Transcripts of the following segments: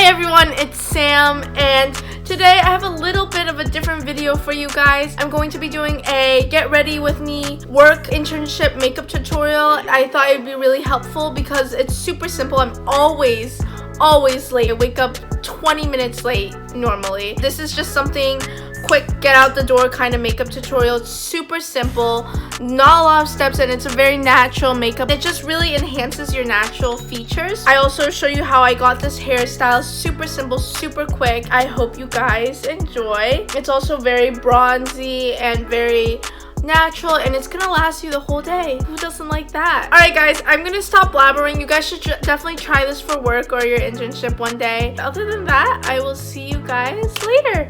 everyone, it's Sam, and today I have a little bit of a different video for you guys. I'm going to be doing a get ready with me work internship makeup tutorial. I thought it would be really helpful because it's super simple. I'm always late. I wake up 20 minutes late normally. This is just something quick, get out the door kind of makeup tutorial. It's super simple, not a lot of steps, and it's a very natural makeup. It just really enhances your natural features. I also show you how I got this hairstyle. Super simple, super quick. I hope you guys enjoy. It's also very bronzy and very natural, and it's gonna last you the whole day. Who doesn't like that? Alright guys, I'm gonna stop blabbering. You guys should definitely try this for work or your internship one day. Other than that, I will see you guys later.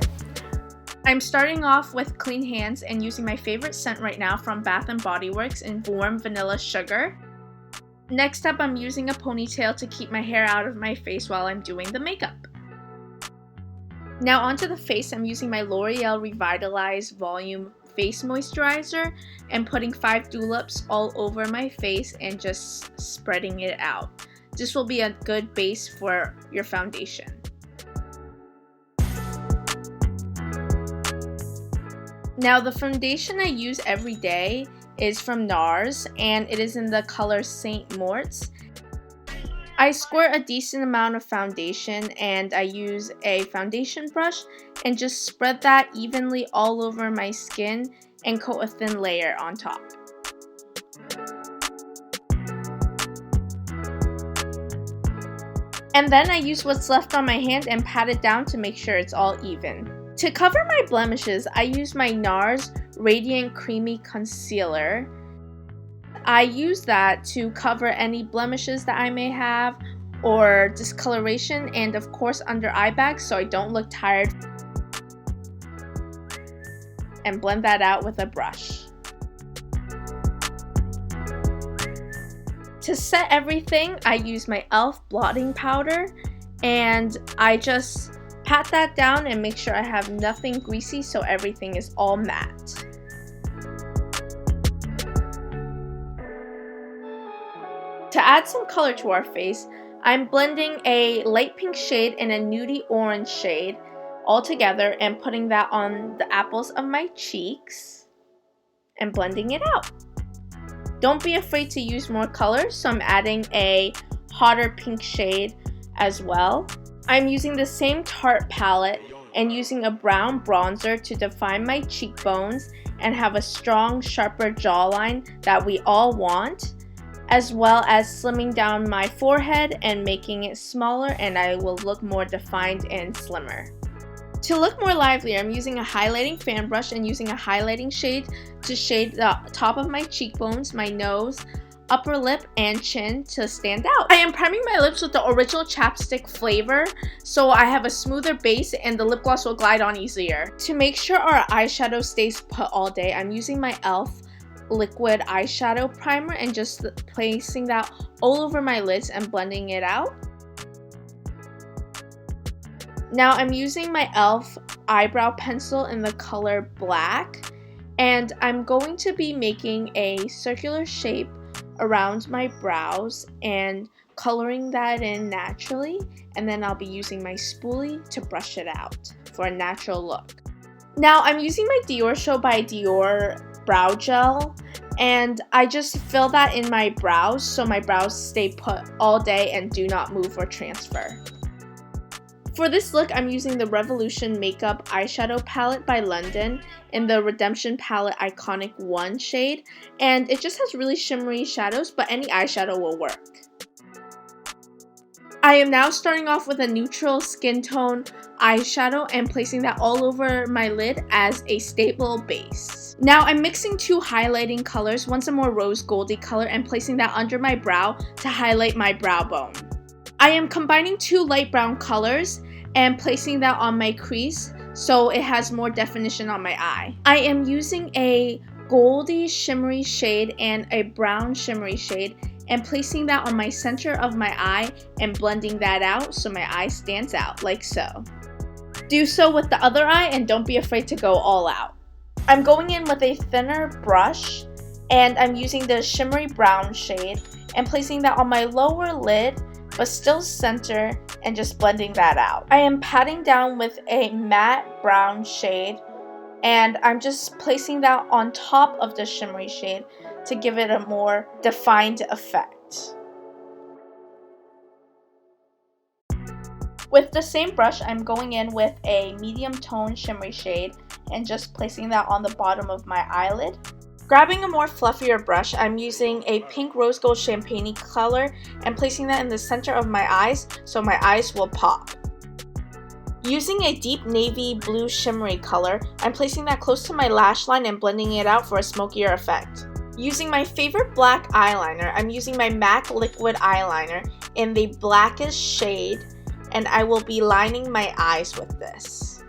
I'm starting off with clean hands and using my favorite scent right now from Bath & Body Works in Warm Vanilla Sugar. Next up, I'm using a ponytail to keep my hair out of my face while I'm doing the makeup. Now onto the face, I'm using my L'Oreal Revitalift Volume Face Moisturizer and putting 5 doolops all over my face and just spreading it out. This will be a good base for your foundation. Now the foundation I use every day is from NARS and it is in the color St. Moritz. I squirt a decent amount of foundation and I use a foundation brush and just spread that evenly all over my skin and coat a thin layer on top. And then I use what's left on my hand and pat it down to make sure it's all even. To cover my blemishes, I use my NARS Radiant Creamy Concealer. I use that to cover any blemishes that I may have or discoloration, and of course under eye bags so I don't look tired. And blend that out with a brush. To set everything, I use my e.l.f. blotting powder and I just pat that down and make sure I have nothing greasy so everything is all matte. To add some color to our face, I'm blending a light pink shade and a nudie orange shade all together and putting that on the apples of my cheeks and blending it out. Don't be afraid to use more colors, so I'm adding a hotter pink shade as well. I'm using the same Tarte palette and using a brown bronzer to define my cheekbones and have a strong, sharper jawline that we all want, as well as slimming down my forehead and making it smaller, and I will look more defined and slimmer. To look more lively, I'm using a highlighting fan brush and using a highlighting shade to shade the top of my cheekbones, my nose, upper lip, and chin to stand out. I am priming my lips with the original Chapstick flavor so I have a smoother base and the lip gloss will glide on easier. To make sure our eyeshadow stays put all day, I'm using my e.l.f. liquid eyeshadow primer and just placing that all over my lids and blending it out. Now I'm using my e.l.f. eyebrow pencil in the color black and I'm going to be making a circular shape around my brows and coloring that in naturally, and then I'll be using my spoolie to brush it out for a natural look. Now I'm using my DIORSHOW by Dior brow gel and I just fill that in my brows so my brows stay put all day and do not move or transfer. For this look, I'm using the Revolution Makeup Eyeshadow Palette by London in the Redemption Palette Iconic 1 shade, and it just has really shimmery shadows, but any eyeshadow will work. I am now starting off with a neutral skin tone eyeshadow and placing that all over my lid as a stable base. Now I'm mixing 2 highlighting colors, one's a more rose goldy color, and placing that under my brow to highlight my brow bone. I am combining 2 light brown colors and placing that on my crease so it has more definition on my eye. I am using a goldy shimmery shade and a brown shimmery shade and placing that on my center of my eye and blending that out so my eye stands out like so. Do so with the other eye and don't be afraid to go all out. I'm going in with a thinner brush and I'm using the shimmery brown shade and placing that on my lower lid but still center and just blending that out. I am patting down with a matte brown shade, and I'm just placing that on top of the shimmery shade to give it a more defined effect. With the same brush, I'm going in with a medium tone shimmery shade and just placing that on the bottom of my eyelid. Grabbing a more fluffier brush, I'm using a pink rose gold champagne color and placing that in the center of my eyes so my eyes will pop. Using a deep navy blue shimmery color, I'm placing that close to my lash line and blending it out for a smokier effect. Using my favorite black eyeliner, I'm using my MAC liquid eyeliner in the blackest shade, and I will be lining my eyes with this.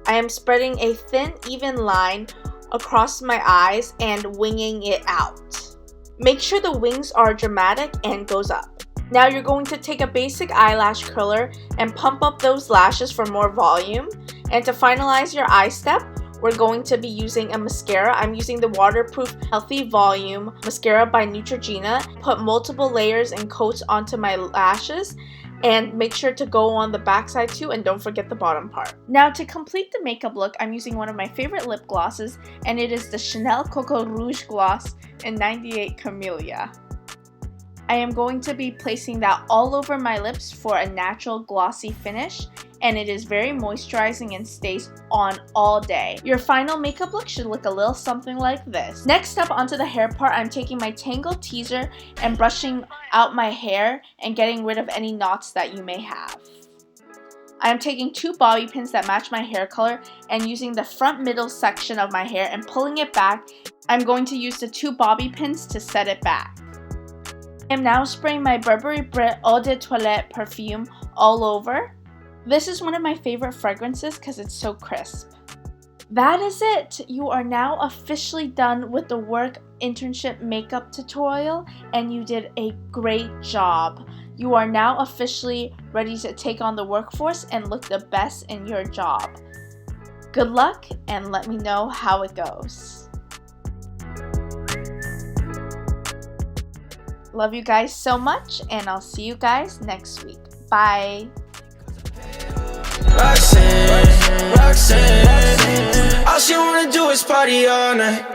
I am spreading a thin, even line across my eyes and winging it out. Make sure the wings are dramatic and goes up. Now you're going to take a basic eyelash curler and pump up those lashes for more volume. And to finalize your eye step, we're going to be using a mascara. I'm using the waterproof Healthy Volume Mascara by Neutrogena. Put multiple layers and coats onto my lashes, and make sure to go on the backside too, and don't forget the bottom part. Now to complete the makeup look, I'm using one of my favorite lip glosses, and it is the Chanel Coco Rouge Gloss in 98 Camellia. I am going to be placing that all over my lips for a natural glossy finish, and it is very moisturizing and stays on all day. Your final makeup look should look a little something like this. Next up, onto the hair part, I'm taking my Tangle Teaser and brushing out my hair and getting rid of any knots that you may have. I am taking 2 bobby pins that match my hair color and using the front middle section of my hair and pulling it back. I'm going to use the 2 bobby pins to set it back. I am now spraying my Burberry Brit Eau de Toilette perfume all over. This is one of my favorite fragrances because it's so crisp. That is it! You are now officially done with the work internship makeup tutorial, and you did a great job. You are now officially ready to take on the workforce and look the best in your job. Good luck, and let me know how it goes. Love you guys so much, and I'll see you guys next week. Bye! Roxanne, all she wanna do is party all night.